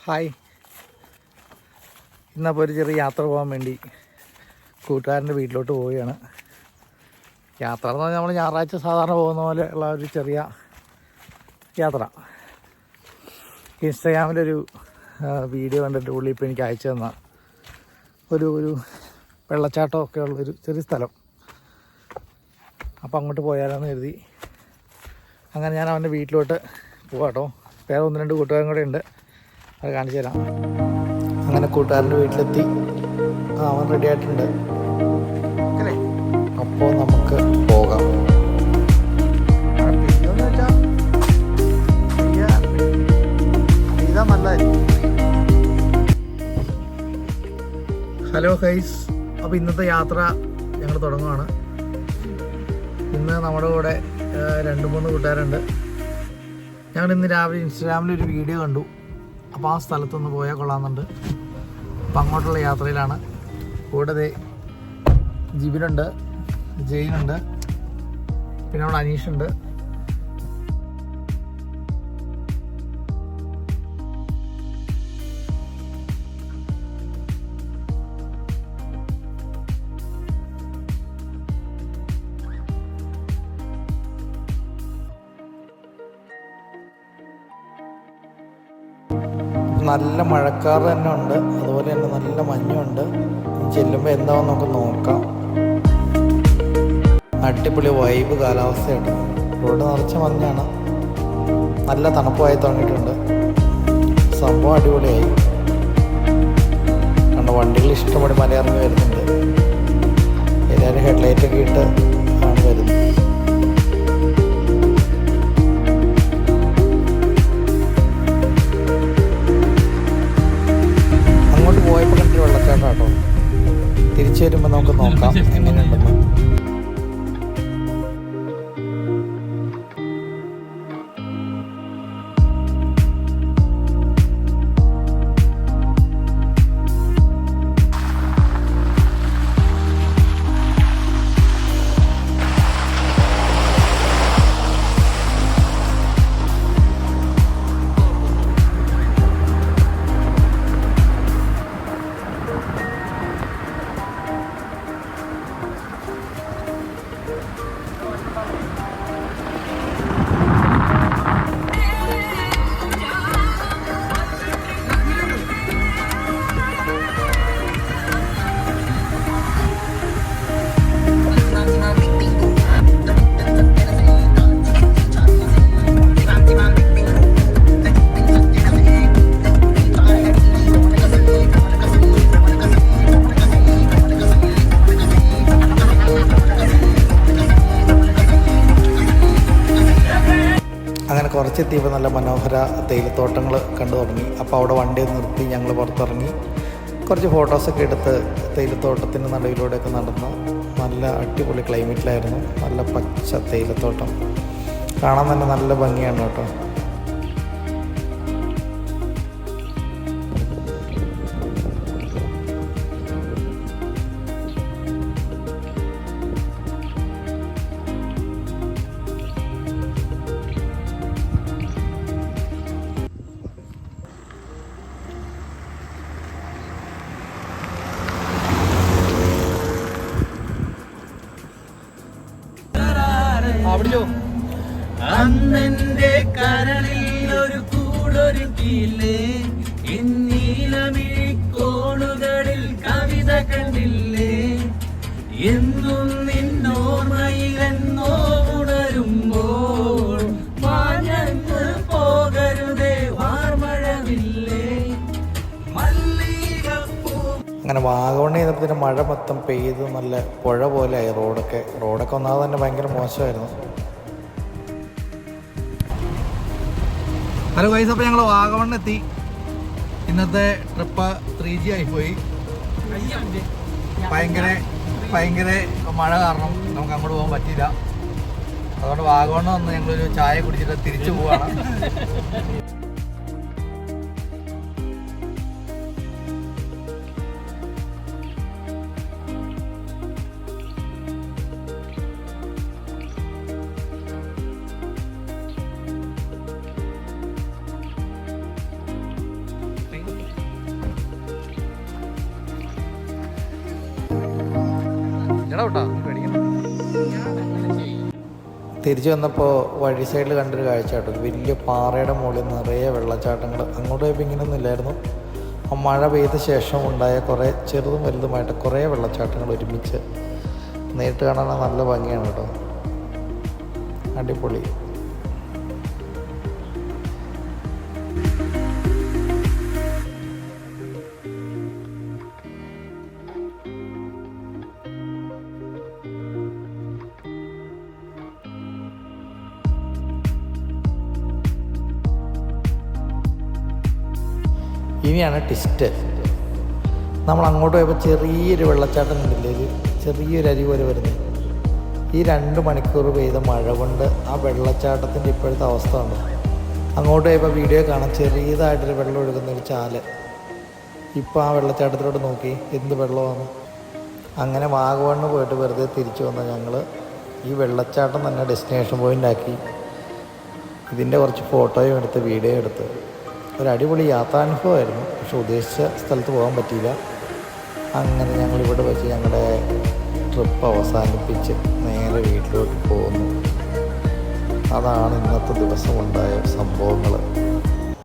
Hi. ഇന്നപ്പോൾ ഒരു ചെറിയ യാത്ര പോകാൻ വേണ്ടി കൂട്ടുകാരൻ്റെ വീട്ടിലോട്ട് പോവുകയാണ്. യാത്ര എന്ന് പറഞ്ഞാൽ നമ്മൾ ഞായറാഴ്ച സാധാരണ പോകുന്ന പോലെ ഉള്ള ഒരു ചെറിയ യാത്ര. ഇൻസ്റ്റാഗ്രാമിലൊരു വീഡിയോ കണ്ടിട്ട് പുള്ളി ഇപ്പോൾ എനിക്ക് അയച്ചു തന്ന ഒരു വെള്ളച്ചാട്ടമൊക്കെ ഉള്ളൊരു ചെറിയ സ്ഥലം. അപ്പോൾ അങ്ങോട്ട് പോയാലെന്ന് കരുതി അങ്ങനെ ഞാൻ അവൻ്റെ വീട്ടിലോട്ട് പോകാം കേട്ടോ. വേറെ 1-2 കൂട്ടുകാരും കൂടെ ഉണ്ട്, അത് കാണിച്ചു തരാം. അങ്ങനെ കൂട്ടുകാരൻ്റെ വീട്ടിലെത്തി. അവൻ റെഡി ആയിട്ടുണ്ട് അല്ലേ? അപ്പോൾ നമുക്ക് പോകാം. ഹലോ ഗൈസ്, അപ്പോൾ ഇന്നത്തെ യാത്ര ഞങ്ങൾ തുടങ്ങുകയാണ്. ഇന്ന് നമ്മുടെ കൂടെ 2-3 കൂട്ടുകാരുണ്ട്. ഞങ്ങൾ ഇന്ന് രാവിലെ ഇൻസ്റ്റാഗ്രാമിലൊരു വീഡിയോ കണ്ടു. അപ്പോൾ ആ സ്ഥലത്തൊന്ന് പോയാൽ കൊള്ളാമെന്നുണ്ട്. അപ്പം അങ്ങോട്ടുള്ള യാത്രയിലാണ്. കൂടെ ജിബിനുണ്ട്, ജെയിനുണ്ട്, പിന്നെ അവിടെ അനീഷുണ്ട്. നല്ല മഴക്കാർ തന്നെ ഉണ്ട്, അതുപോലെ തന്നെ നല്ല മഞ്ഞുണ്ട്. ചെല്ലുമ്പോൾ എന്താണെന്ന് നമുക്ക് നോക്കാം. അടിപൊളി വൈബ് കാലാവസ്ഥയുണ്ട്. റോഡ് നിറച്ച് മഞ്ഞാണ്, നല്ല തണുപ്പായി തുടങ്ങിയിട്ടുണ്ട്. സംഭവം അടിപൊളിയായി. കണ്ട വണ്ടികൾ ഇഷ്ടംപോലെ മലയിറങ്ങി വരുന്നുണ്ട്. എല്ലാവരും ഹെഡ്ലൈറ്റൊക്കെ ഇട്ട് ആണ് വരുന്നത്. പോയപ്പോൾ കണ്ടൊരു വെള്ളച്ചാട്ടം കേട്ടോ. തിരിച്ചു വരുമ്പോൾ നമുക്ക് നോക്കാം എങ്ങനെയുണ്ടെന്ന്. അങ്ങനെ കുറച്ചെത്തിയപ്പോൾ നല്ല മനോഹര തേയിലത്തോട്ടങ്ങൾ കണ്ടു തുടങ്ങി. അപ്പോൾ അവിടെ വണ്ടി നിർത്തി ഞങ്ങൾ പുറത്തിറങ്ങി കുറച്ച് ഫോട്ടോസൊക്കെ എടുത്ത് തേയിലത്തോട്ടത്തിൻ്റെ നടുവിലൂടെയൊക്കെ നടന്ന് നല്ല അടിപൊളി ക്ലൈമറ്റിലായിരുന്നു. നല്ല പച്ച തേയിലത്തോട്ടം കാണാൻ തന്നെ നല്ല ഭംഗിയാണ് കേട്ടോ. അന്നെന്റെ കരളിൽ ഒരു കൂടൊരുക്കിയില്ലേ, എന്നീലമിഴിക്കോണുകളിൽ കവിത കണ്ടില്ലേ, എന്നും നിന്നോർമ്മയിലെന്നോ ഉണരുമ്പോൾ മാഞ്ഞങ്ങ് പോകരുതേ വാർമഴവില്ലേ മല്ലികപ്പൂ. അങ്ങനെ വാഗമണ്ണിൽ ചെയ്തപ്പോൾ മഴ മൊത്തം പെയ്ത് നല്ല പുഴ പോലെയായി. റോഡൊക്കെ ഒന്നാമത് തന്നെ ഭയങ്കര മോശമായിരുന്നു. ഹലോ ഗൈസ്, അപ്പോൾ ഞങ്ങൾ വാഗമണ്ണെത്തി. ഇന്നത്തെ ട്രിപ്പ് 3G ആയിപ്പോയി. ഭയങ്കര മഴ കാരണം നമുക്ക് അങ്ങോട്ട് പോകാൻ പറ്റിയില്ല. അതുകൊണ്ട് വാഗമണ്ണ് വന്ന് ഞങ്ങളൊരു ചായ കുടിച്ചിട്ട് തിരിച്ചു പോവാണ്. തിരിച്ചു വന്നപ്പോൾ വഴി സൈഡിൽ കണ്ടൊരു കാഴ്ച കേട്ടോ, വലിയ പാറയുടെ മുകളിൽ നിറയെ വെള്ളച്ചാട്ടങ്ങൾ. അങ്ങോട്ട് പോയപ്പോൾ ഇങ്ങനെയൊന്നും ഇല്ലായിരുന്നു. ആ മഴ പെയ്ത ശേഷം ഉണ്ടായ കുറേ ചെറുതും വലുതുമായിട്ട് കുറേ വെള്ളച്ചാട്ടങ്ങൾ ഒരുമിച്ച് നേരിട്ട് കാണാൻ നല്ല ഭംഗിയാണ് കേട്ടോ, അടിപൊളി. ഇനിയാണ് ട്വിസ്റ്റ്. നമ്മൾ അങ്ങോട്ട് പോയപ്പോൾ ചെറിയൊരു വെള്ളച്ചാട്ടം കണ്ടില്ലേ, ചെറിയൊരു അരി പോലെ വരുന്നത്. ഈ 2 മണിക്കൂർ പെയ്ത മഴ കൊണ്ട് ആ വെള്ളച്ചാട്ടത്തിൻ്റെ ഇപ്പോഴത്തെ അവസ്ഥ ഉണ്ട്. അങ്ങോട്ട് പോയപ്പോൾ വീഡിയോ കാണാം, ചെറിയതായിട്ടൊരു വെള്ളം ഒഴുകുന്ന ഒരു ചാല്. ഇപ്പോൾ ആ വെള്ളച്ചാട്ടത്തിലോട്ട് നോക്കി എന്ത് വെള്ളമാണ്. അങ്ങനെ വാഗമണ്ണ് പോയിട്ട് വെറുതെ തിരിച്ചു വന്ന ഞങ്ങൾ ഈ വെള്ളച്ചാട്ടം തന്നെ ഡെസ്റ്റിനേഷൻ പോയിൻ്റാക്കി. ഇതിൻ്റെ കുറച്ച് ഫോട്ടോയും എടുത്ത് വീഡിയോ എടുത്ത് ഒരു അടിപൊളി യാത്രാനുഭവമായിരുന്നു. പക്ഷെ ഉദ്ദേശിച്ച സ്ഥലത്ത് പോകാൻ പറ്റിയില്ല. അങ്ങനെ ഞങ്ങളിവിടെ വെച്ച് ഞങ്ങളുടെ ട്രിപ്പ് അവസാനിപ്പിച്ച് നേരെ വീട്ടിലോട്ട് പോകുന്നു. അതാണ് ഇന്നത്തെ ദിവസം ഉണ്ടായ സംഭവങ്ങൾ.